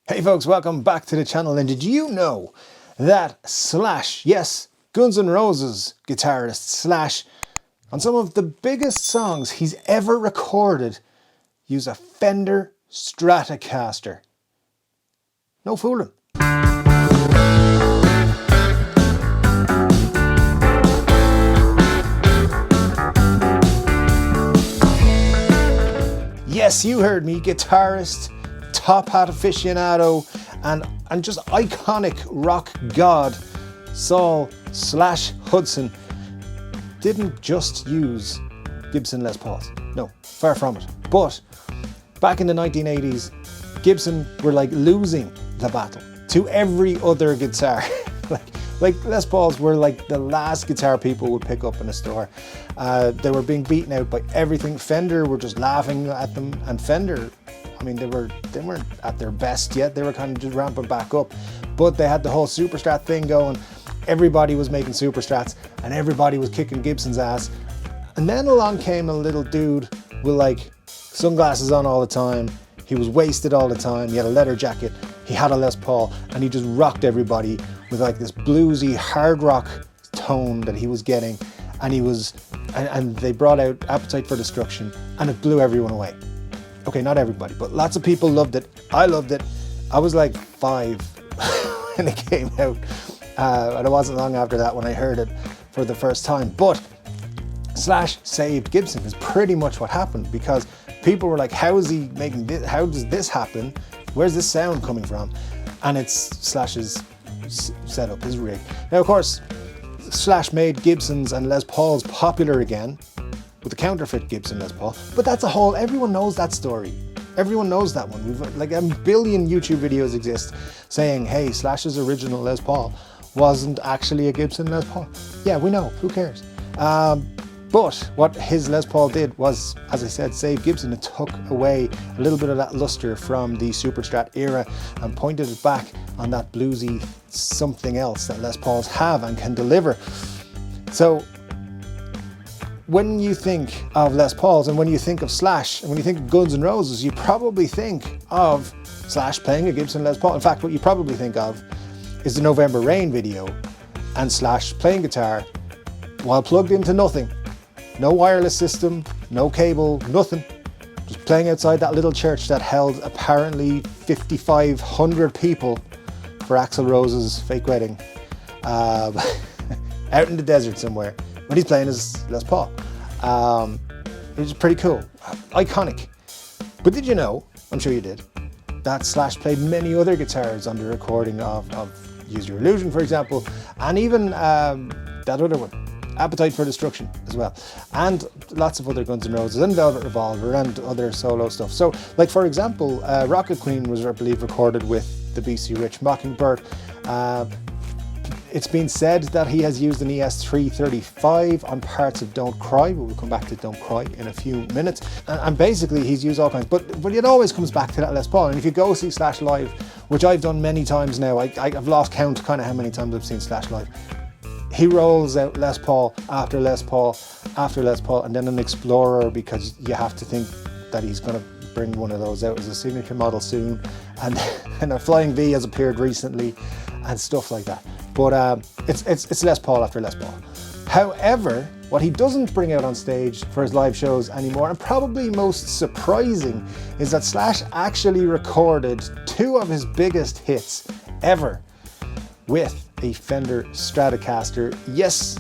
Hey folks, welcome back to the channel. And did you know that Slash, yes, Guns N' Roses guitarist Slash, on some of the biggest songs he's ever recorded, used a Fender Stratocaster? No fooling. Yes, you heard me, guitarist, top hat aficionado, and just iconic rock god Saul Slash Hudson didn't just use Gibson Les Pauls. No, far from it. But back in the 1980s, Gibson were like losing the battle to every other guitar. like Les Pauls were like the last guitar people would pick up in a store. They were being beaten out by everything. Fender were just laughing at them, and Fender, I mean, they weren't at their best yet. They were kind of just ramping back up, but they had the whole Super Strat thing going. Everybody was making Super Strats, and everybody was kicking Gibson's ass. And then along came a little dude with like sunglasses on all the time. He was wasted all the time. He had a leather jacket. He had a Les Paul, and he just rocked everybody with like this bluesy hard rock tone that he was getting. And and they brought out Appetite for Destruction, and it blew everyone away. Okay, not everybody, but lots of people loved it. I loved it. I was like 5 when it came out. And it wasn't long after that when I heard it for the first time. But Slash saved Gibson is pretty much what happened, because people were like, how is he making this? How does this happen? Where's this sound coming from? And it's Slash's setup, his rig. Now, of course, Slash made Gibsons and Les Pauls popular again with the counterfeit Gibson Les Paul, but that's a whole, everyone knows that story. Everyone knows that one. We've like a billion YouTube videos exist saying, hey, Slash's original Les Paul wasn't actually a Gibson Les Paul. Yeah, we know, who cares? But what his Les Paul did was, as I said, save Gibson. It took away a little bit of that luster from the Super Strat era and pointed it back on that bluesy something else that Les Pauls have and can deliver. So when you think of Les Pauls, and when you think of Slash, and when you think of Guns N' Roses, you probably think of Slash playing a Gibson Les Paul. In fact, what you probably think of is the November Rain video and Slash playing guitar while plugged into nothing. No wireless system, no cable, nothing. Just playing outside that little church that held apparently 5,500 people for Axl Rose's fake wedding. Out in the desert somewhere, when he's playing his Les Paul. It was pretty cool, iconic. But did you know, I'm sure you did, that Slash played many other guitars on the recording of Use Your Illusion, for example, and even that other one, Appetite for Destruction as well, and lots of other Guns N' Roses and Velvet Revolver and other solo stuff. So, like for example, Rocket Queen was, I believe, recorded with the BC Rich Mockingbird. It's been said that he has used an ES-335 on parts of Don't Cry, but we'll come back to Don't Cry in a few minutes. And basically he's used all kinds, but it always comes back to that Les Paul. And if you go see Slash live, which I've done many times now, I've lost count kind of how many times I've seen Slash live. He rolls out Les Paul after Les Paul after Les Paul, and then an Explorer, because you have to think that he's going to bring one of those out as a signature model soon, and a Flying V has appeared recently and stuff like that. But it's Les Paul after Les Paul. However, what he doesn't bring out on stage for his live shows anymore, and probably most surprising, is that Slash actually recorded 2 of his biggest hits ever with a Fender Stratocaster. Yes,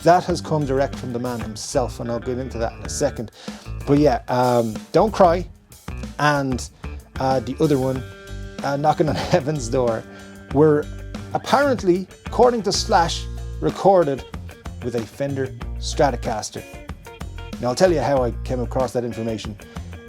that has come direct from the man himself, and I'll get into that in a second. But yeah, Don't Cry and the other one, Knocking on Heaven's Door, were apparently, according to Slash, recorded with a Fender Stratocaster. Now I'll tell you how I came across that information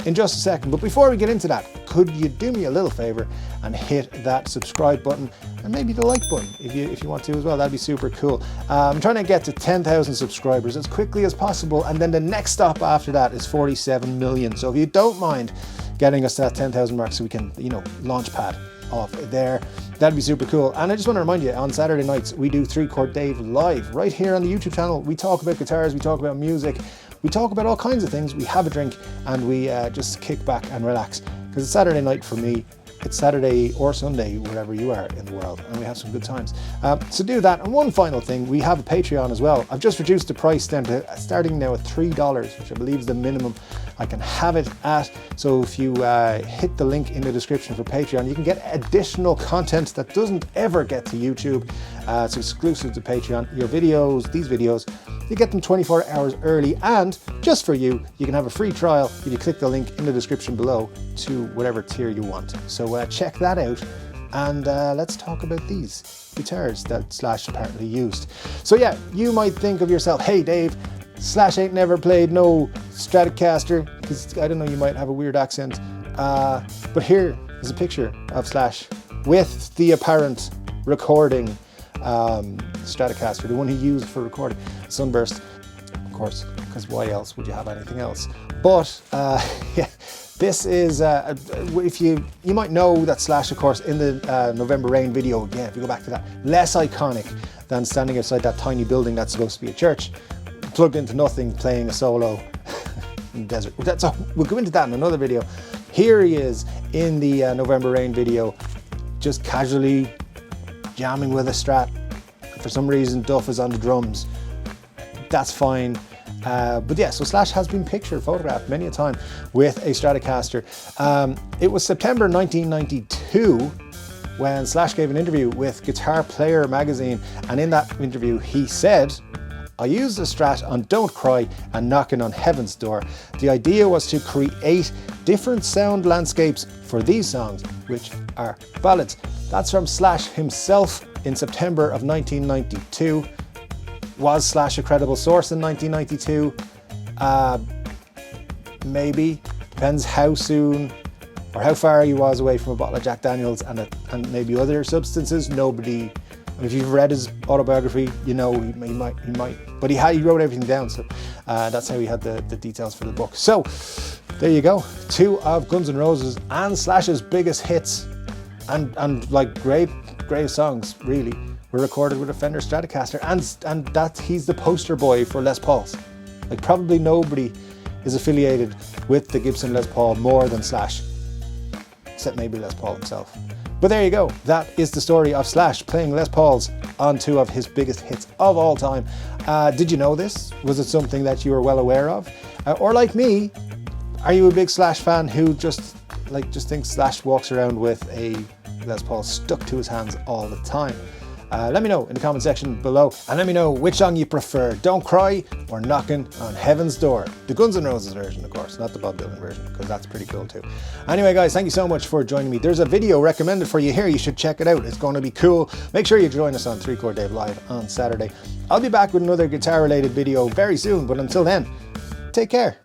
in just a second, but before we get into that, could you do me a little favor and hit that subscribe button and maybe the like button if you want to as well? That'd be super cool. I'm trying to get to 10,000 subscribers as quickly as possible, and then the next stop after that is 47 million. So if you don't mind getting us to that 10,000 mark so we can, launch pad off there, that'd be super cool. And I just want to remind you, on Saturday nights we do 3 Chord Dave live right here on the YouTube channel. We talk about guitars, we talk about music, we talk about all kinds of things. We have a drink and we just kick back and relax, because it's Saturday night for me it's Saturday or Sunday, wherever you are in the world, and we have some good times. So do that. And one final thing, we have a Patreon as well. I've just reduced the price down to starting now at $3, which I believe is the minimum I can have it at. So if you hit the link in the description for Patreon, you can get additional content that doesn't ever get to YouTube. It's exclusive to Patreon. Your videos, these videos, you get them 24 hours early, and just for you, you can have a free trial if you click the link in the description below to whatever tier you want. So check that out, and let's talk about these guitars that Slash apparently used. So yeah, you might think of yourself, hey Dave, Slash ain't never played no Stratocaster, because I don't know, you might have a weird accent. But here is a picture of Slash with the apparent recording Stratocaster, the one he used for recording Sunburst, of course, because why else would you have anything else? But yeah, this is, if you might know that Slash, of course, in the November Rain video, again, if you go back to that, less iconic than standing outside that tiny building that's supposed to be a church, plugged into nothing, playing a solo in the desert. We'll go into that in another video. Here he is in the November Rain video, just casually jamming with a Strat. For some reason, Duff is on the drums. That's fine. But yeah, so Slash has been photographed many a time with a Stratocaster. It was September 1992 when Slash gave an interview with Guitar Player magazine, and in that interview he said, I used the Strat on Don't Cry and Knocking on Heaven's Door. The idea was to create different sound landscapes for these songs, which are ballads. That's from Slash himself in September of 1992. Was Slash a credible source in 1992? Maybe. Depends how soon or how far he was away from a bottle of Jack Daniels and maybe other substances. Nobody, if you've read his autobiography, you know he might. But he wrote everything down, so that's how he had the details for the book. So there you go. Two of Guns N' Roses and Slash's biggest hits and like greatest songs really were recorded with a Fender Stratocaster, and that he's the poster boy for Les Pauls. Like probably nobody is affiliated with the Gibson Les Paul more than Slash, except maybe Les Paul himself. But there you go. That is the story of Slash playing Les Pauls on two of his biggest hits of all time. Did you know this? Was it something that you were well aware of? Or like me, are you a big Slash fan who just thinks Slash walks around with a Les Paul stuck to his hands all the time? Let me know in the comment section below, and let me know which song you prefer, Don't Cry or Knocking on Heaven's Door. The Guns N' Roses version, of course, not the Bob Dylan version, because that's pretty cool too. Anyway guys, thank you so much for joining me. There's a video recommended for you here, you should check it out, it's going to be cool. Make sure you join us on 3 Chord Dave Live on Saturday. I'll be back with another guitar related video very soon, but until then, take care.